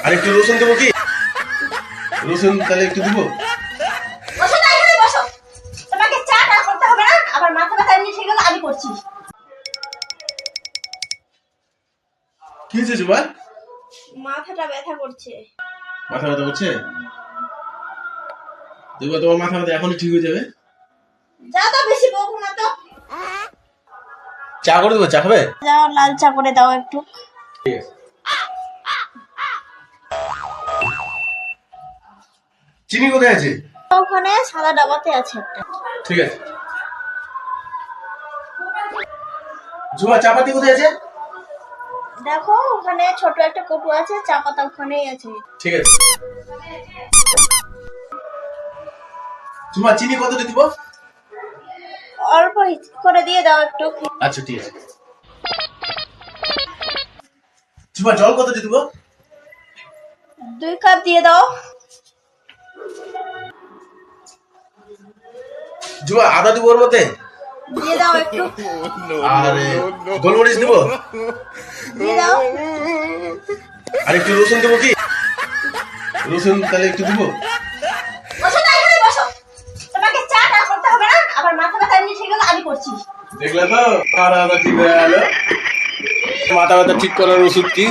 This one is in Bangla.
আর একটু রসুন দেবো কি? রসুন তাহলে একটু দিব। বসো না, এখানে বসো। তোমাকে চাটা করতে হবে না, আবার মাথা ব্যথা এমনি ঠিক হলো আমি করছি। কি হয়েছে জুবা? মাথাটা ব্যথা করছে। মাথা ব্যথা করছে? জুবা তোমার মাথা ব্যথা এখনই ঠিক হয়ে যাবে। যা তো, বেশি বকো না তো। চা করে দেবো, চা খাবে? যাও, লাল চা করে দাও একটু। ঠিক আছে। চিনি কোথায় আছে? ওখানে সাদা ডাবাতে আছে একটা। ঠিক আছে। জুবা চাপাতি কোথায় আছে? দেখো ওখানে ছোট একটা কটু আছে, চা পাতা ওখানেই আছে। ঠিক আছে। জুবা চিনি কতটা দিব? অল্প করে দিয়ে দাও একটু। আচ্ছা ঠিক আছে। জুবা জল কতটা দিব? 2 কাপ দিয়ে দাও। জুবা আদা দিব ওর মধ্যে? দিয়ে দাও একটু। আর গোলমরিচ দিব? দিয়ে দাও। আর একটু রসুন দেবো কি? রসুন তাহলে একটু দিব। বসো না, এখানে বসো। তোমাকে চাটা করতে হবে না, আবার মাথা ব্যথা এমনি ঠিক হলো আমি করছি। দেখলে তো মাথা ব্যথা ঠিক হয়ে গেল। মাথা ব্যথা ঠিক করার ওষুধ কি?